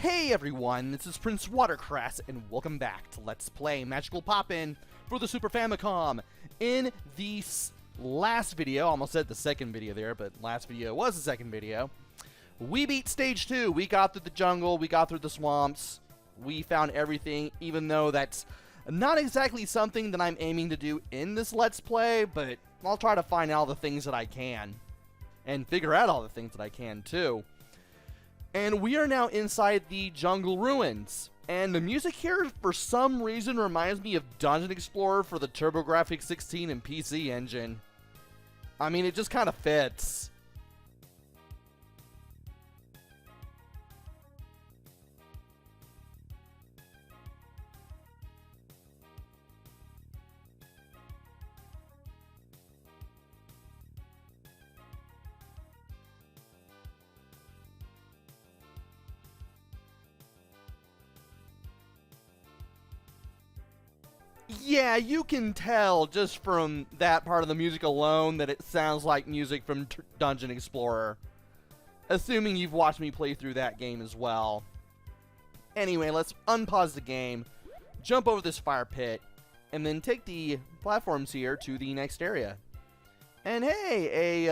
Hey everyone, this is PrinceWatercress, and welcome back to Let's Play Magical Poppin' for the Super Famicom. In the last video, I almost said the second video there, but last video was the second video, we beat Stage 2. We got through the jungle, we got through the swamps, we found everything, even though that's not exactly something that I'm aiming to do in this Let's Play, but I'll try to find all the things that I can, and figure out all the things that I can too. And we are now inside the jungle ruins. And the music here, for some reason, reminds me of Dungeon Explorer for the TurboGrafx 16 and PC engine. I mean, it just kind of fits. Yeah, you can tell just from that part of the music alone that it sounds like music from Dungeon Explorer. Assuming you've watched me play through that game as well. Anyway, let's unpause the game, jump over this fire pit, and then take the platforms here to the next area. And hey,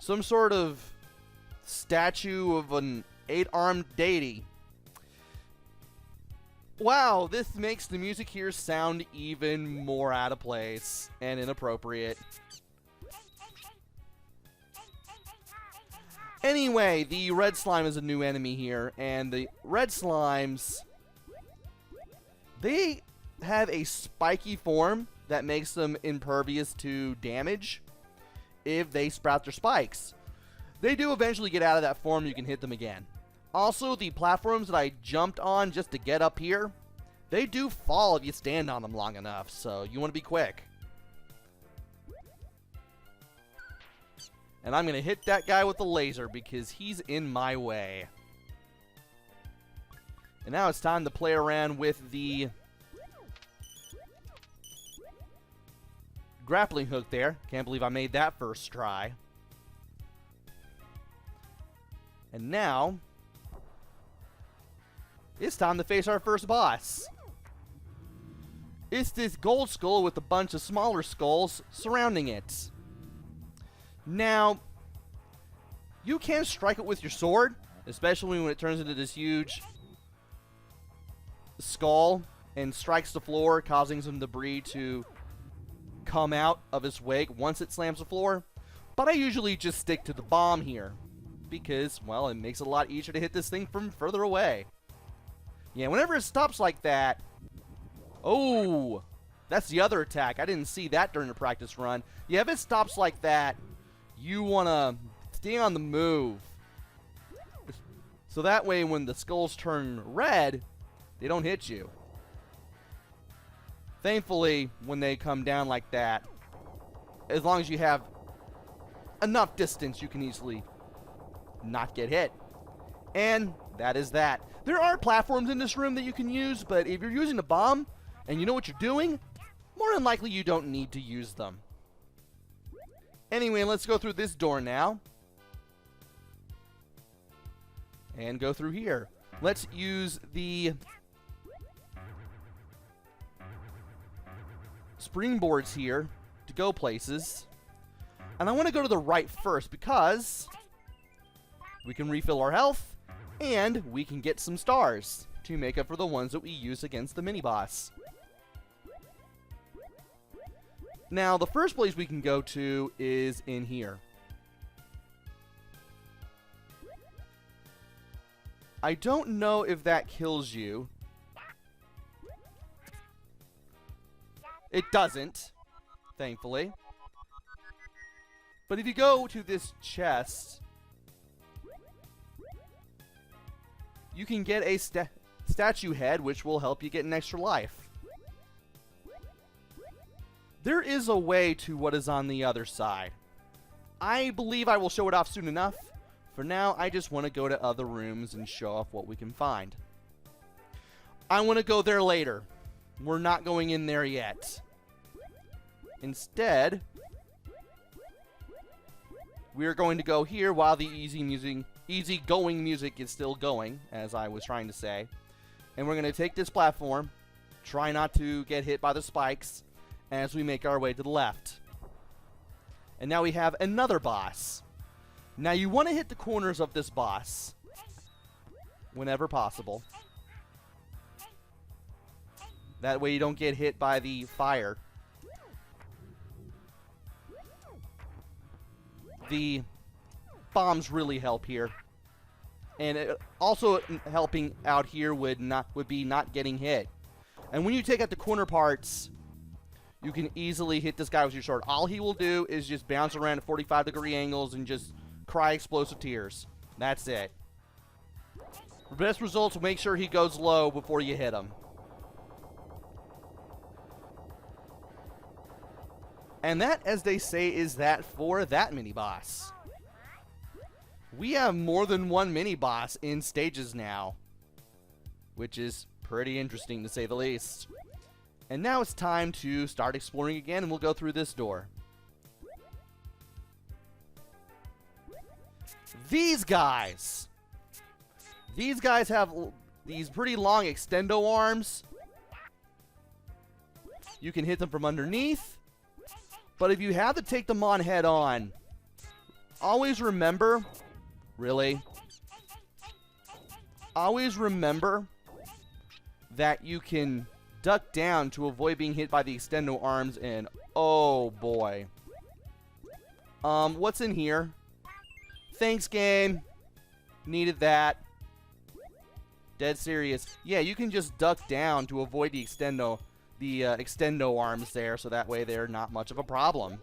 some sort of statue of an 8-armed deity. Wow, this makes the music here sound even more out of place and inappropriate. Anyway, the red slime is a new enemy here, and the red slimes, they have a spiky form that makes them impervious to damage if they sprout their spikes. They do eventually get out of that form, you can hit them again. Also, the platforms that I jumped on just to get up here, they do fall if you stand on them long enough, so you want to be quick. And I'm going to hit that guy with the laser because he's in my way. And now it's time to play around with the grappling hook there. Can't believe I made that first try. And now it's time to face our first boss. It's this gold skull with a bunch of smaller skulls surrounding it. Now, you can strike it with your sword, especially when it turns into this huge skull and strikes the floor, causing some debris to come out of its wake once it slams the floor. But I usually just stick to the bomb here because, well, it makes it a lot easier to hit this thing from further away. Yeah, whenever it stops like that... Oh! That's the other attack. I didn't see that during the practice run. Yeah, if it stops like that, you want to stay on the move. So that way, when the skulls turn red, they don't hit you. Thankfully, when they come down like that, as long as you have enough distance, you can easily not get hit. And that is that. There are platforms in this room that you can use, but if you're using a bomb and you know what you're doing, more than likely you don't need to use them. Anyway, let's go through this door now. And go through here. Let's use the springboards here to go places. And I want to go to the right first because we can refill our health. And we can get some stars to make up for the ones that we use against the mini-boss. Now, the first place we can go to is in here. I don't know if that kills you. It doesn't, thankfully. But if you go to this chest, you can get a statue head, which will help you get an extra life. There is a way to what is on the other side. I believe I will show it off soon enough. For now, I just want to go to other rooms and show off what we can find. I want to go there later. We're not going in there yet. Instead, we are going to go here while the easy music easy-going music is still going, as I was trying to say. And we're going to take this platform, try not to get hit by the spikes, as we make our way to the left. And now we have another boss. Now you want to hit the corners of this boss whenever possible. That way you don't get hit by the fire. The bombs really help here. And also helping out here would be not getting hit. And when you take out the corner parts, you can easily hit this guy with your sword. All he will do is just bounce around at 45-degree angles and just cry explosive tears. That's it. For best results, make sure he goes low before you hit him. And that, as they say, is that for that mini-boss. We have more than one mini-boss in stages now, which is pretty interesting to say the least. And now it's time to start exploring again, and we'll go through this door. These guys have these pretty long extendo arms. You can hit them from underneath. But if you have to take them on head on, always remember, always remember that you can duck down to avoid being hit by the extendo arms, and oh boy. What's in here? Thanks, game. Needed that. Dead serious. Yeah, you can just duck down to avoid the extendo arms there, so that way they're not much of a problem.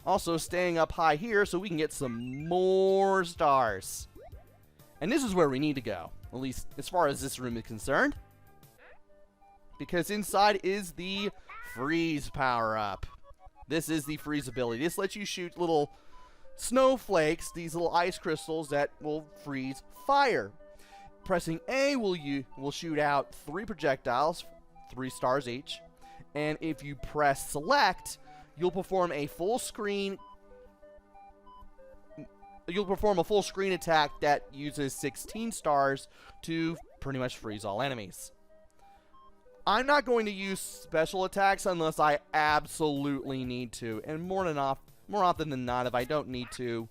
Also, staying up high here so we can get some more stars. And this is where we need to go, at least as far as this room is concerned. Because inside is the freeze power-up. This is the freeze ability. This lets you shoot little snowflakes, these little ice crystals that will freeze fire. Pressing A will shoot out 3 projectiles, 3 stars each. And if you press select, you'll perform a full screen attack that uses 16 stars to pretty much freeze all enemies. I'm not going to use special attacks unless I absolutely need to, and more often than not, if I don't need to,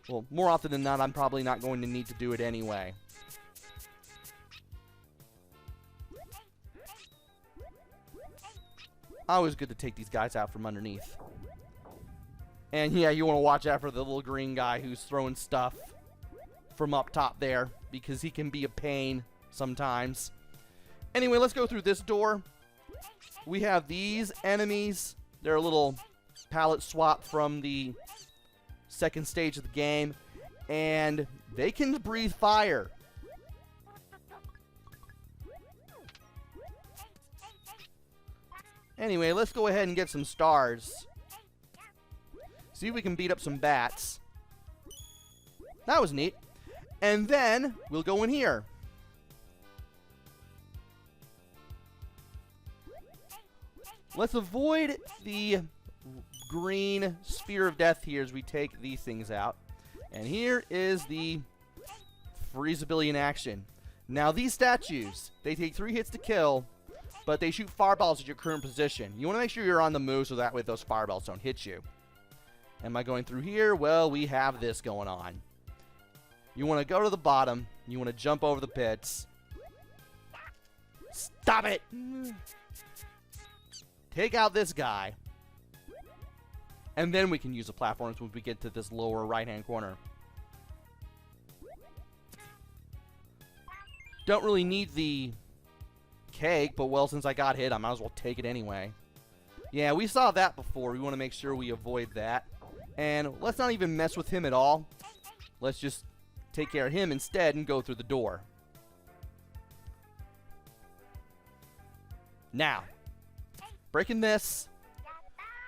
well, more often than not, I'm probably not going to need to do it anyway. Always good to take these guys out from underneath. And yeah, you want to watch out for the little green guy who's throwing stuff from up top there, because he can be a pain sometimes. Anyway, let's go through this door. We have these enemies. They're a little palette swap from the second stage of the game, and they can breathe fire. Anyway, let's go ahead and get some stars. See if we can beat up some bats. That was neat. And then we'll go in here. Let's avoid the green sphere of death here as we take these things out. And here is the freeze ability in action. Now these statues, they take 3 hits to kill, but they shoot fireballs at your current position. You want to make sure you're on the move so that way those fireballs don't hit you. Am I going through here? Well, we have this going on. You want to go to the bottom. You want to jump over the pits. Stop it! Take out this guy. And then we can use the platforms when we get to this lower right-hand corner. Don't really need the cake, but well, since I got hit, I might as well take it anyway. Yeah, we saw that before. We want to make sure we avoid that. And let's not even mess with him at all. Let's just take care of him instead and go through the door. Now, breaking this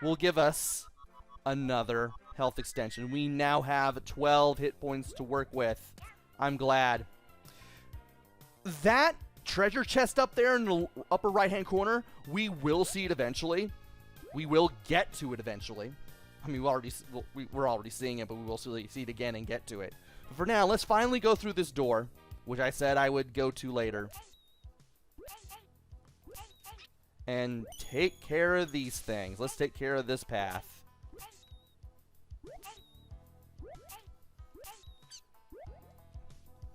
will give us another health extension. We now have 12 hit points to work with. I'm glad. That treasure chest up there in the upper right hand corner, we will see it eventually. We will get to it eventually. I mean, we're already seeing it, but we will see it again and get to it. But for now, let's finally go through this door, which I said I would go to later. And take care of these things. Let's take care of this path.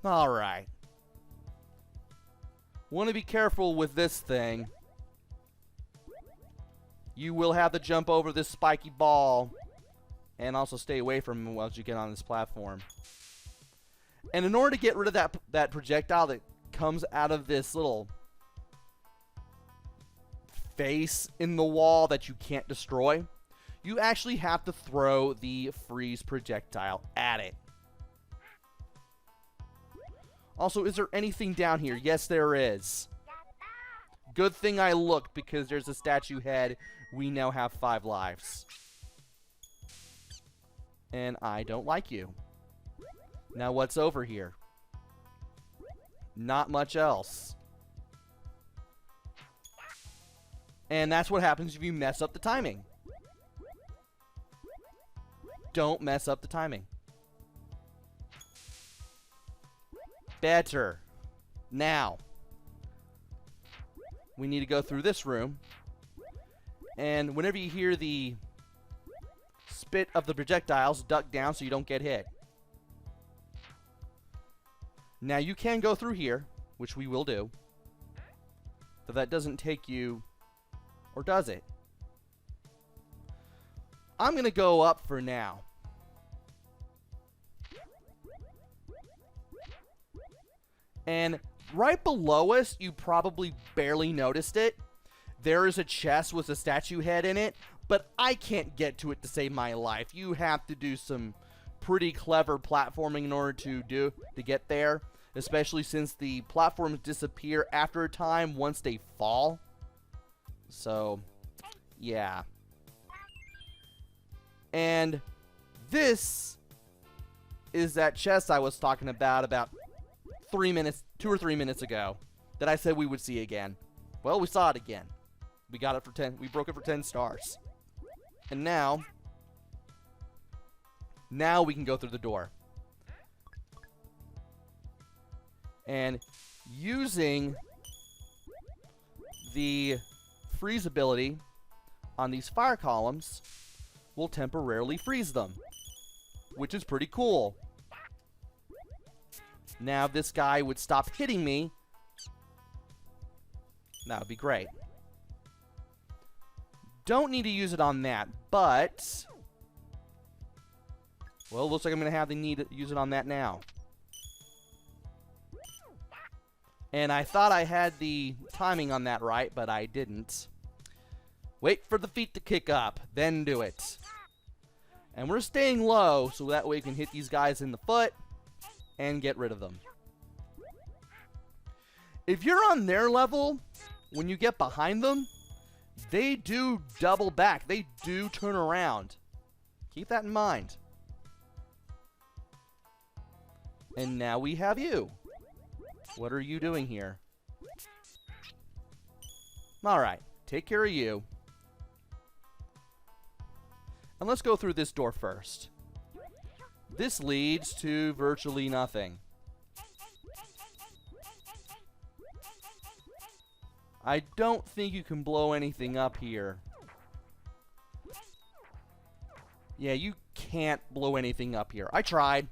Alright. Want to be careful with this thing. You will have to jump over this spiky ball. And also stay away from him once you get on this platform. And in order to get rid of that projectile that comes out of this little face in the wall that you can't destroy, you actually have to throw the freeze projectile at it. Also, is there anything down here? Yes, there is. Good thing I looked, because there's a statue head. We now have 5 lives. And I don't like you. Now what's over here? Not much else. And that's what happens if you mess up the timing. Don't mess up the timing. Better. Now, we need to go through this room. And whenever you hear the spit of the projectiles, duck down so you don't get hit. Now you can go through here, which we will do. But that doesn't take you... Or does it? I'm going to go up for now. And right below us, you probably barely noticed it. There is a chest with a statue head in it, but I can't get to it to save my life. You have to do some pretty clever platforming in order to get there, especially since the platforms disappear after a time once they fall. So, yeah. And this is that chest I was talking about 2 or 3 minutes ago that I said we would see again. Well, we saw it again. We got it for 10. We broke it for 10 stars. And now we can go through the door. And using the freeze ability on these fire columns will temporarily freeze them, which is pretty cool. Now if this guy would stop hitting me, that would be great. Don't need to use it on that, but well, looks like I'm going to have the need to use it on that now. And I thought I had the timing on that right, but I didn't. Wait for the feet to kick up, then do it. And we're staying low, so that way we can hit these guys in the foot and get rid of them. If you're on their level, when you get behind them, they do double back. They do turn around. Keep that in mind. And now we have you. What are you doing here? Alright, take care of you. And let's go through this door first. This leads to virtually nothing. I don't think you can blow anything up here. Yeah, you can't blow anything up here. I tried.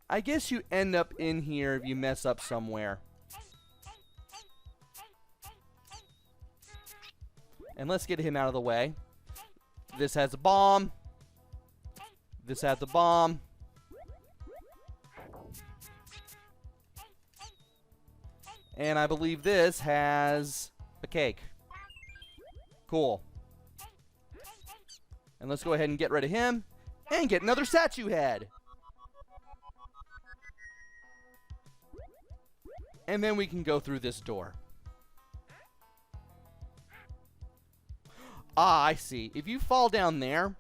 I guess you end up in here if you mess up somewhere. And let's get him out of the way. This has a bomb. This has a bomb. And I believe this has a cake. Cool. And let's go ahead and get rid of him. And get another statue head. And then we can go through this door. Ah, I see. If you fall down there,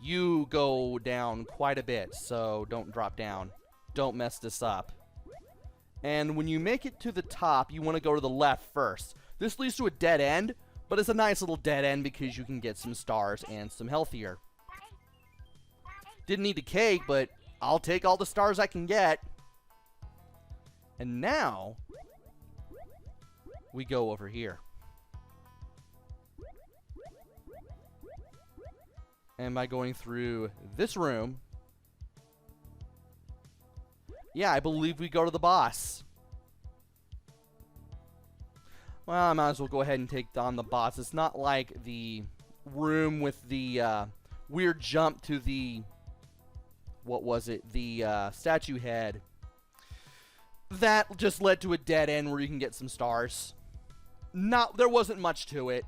you go down quite a bit. So don't drop down. Don't mess this up. And when you make it to the top, you want to go to the left first. This leads to a dead end, But it's a nice little dead end because you can get some stars and some health here. Didn't need a cake, but I'll take all the stars I can get. And now, we go over here. And by going through this room, yeah, I believe we go to the boss. Well, I might as well go ahead and take on the boss. It's not like the room with the weird jump to the, what was it, the statue head. That just led to a dead end where you can get some stars. There wasn't much to it.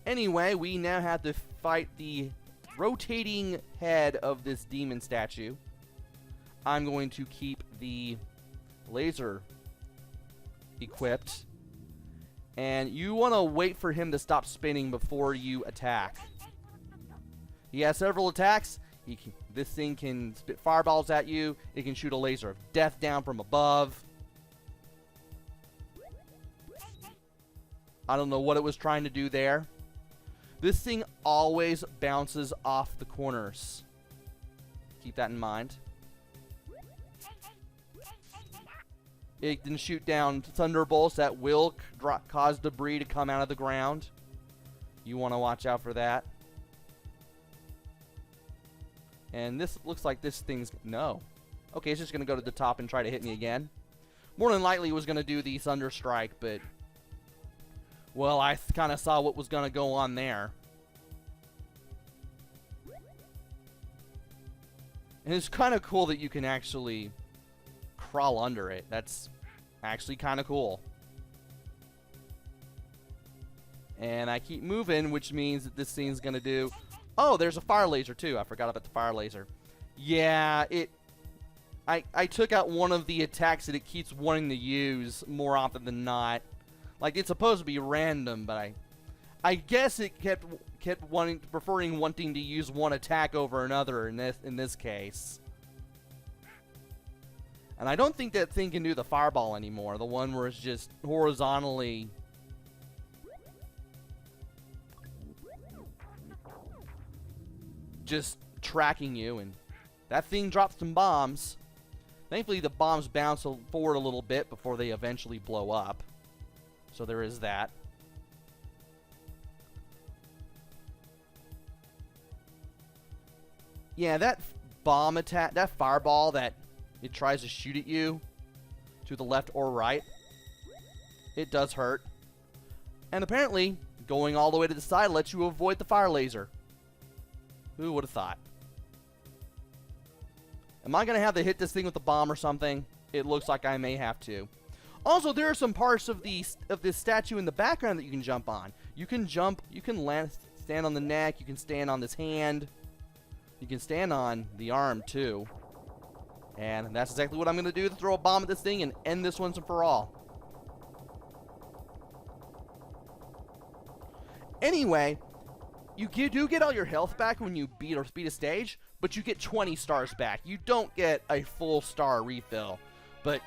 Anyway, we now have to fight the rotating head of this demon statue. I'm going to keep the laser equipped. And you want to wait for him to stop spinning before you attack. He has several attacks. This thing can spit fireballs at you. It can shoot a laser of death down from above. I don't know what it was trying to do there. This thing always bounces off the corners. Keep that in mind. It can shoot down thunderbolts that will cause debris to come out of the ground. You want to watch out for that. And this looks like this thing's... No. Okay, it's just going to go to the top and try to hit me again. More than likely it was going to do the Thunder Strike, but... Well, I kind of saw what was going to go on there. And it's kind of cool that you can actually crawl under it. That's actually kind of cool. And I keep moving, which means that this thing's going to do... Oh, there's a fire laser, too. I forgot about the fire laser. Yeah, I took out one of the attacks that it keeps wanting to use more often than not. Like, it's supposed to be random, but I guess it kept preferring wanting to use one attack over another in this case. And I don't think that thing can do the fireball anymore. The one where it's just horizontally... just tracking you, and that thing dropped some bombs. Thankfully, the bombs bounce forward a little bit before they eventually blow up. So there is that. Yeah, that bomb attack, that fireball that it tries to shoot at you to the left or right, it does hurt. And apparently, going all the way to the side lets you avoid the fire laser. Who would have thought? Am I going to have to hit this thing with a bomb or something? It looks like I may have to. Also, there are some parts of this statue in the background that you can jump on. You can jump, you can stand on the neck, you can stand on this hand. You can stand on the arm, too. And that's exactly what I'm going to do, to throw a bomb at this thing and end this once and for all. Anyway, you do get all your health back when you beat a stage, but you get 20 stars back. You don't get a full star refill. But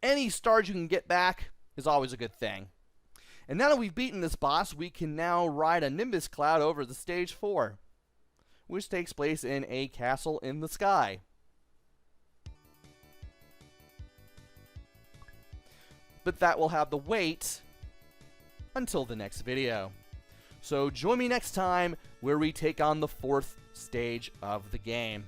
any stars you can get back is always a good thing. And now that we've beaten this boss, we can now ride a Nimbus Cloud over the stage 4, which takes place in a castle in the sky. But that will have to wait until the next video. So join me next time where we take on the 4th stage of the game.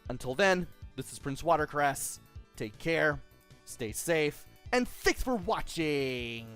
Until then, this is PrinceWatercress. Take care, stay safe, and thanks for watching!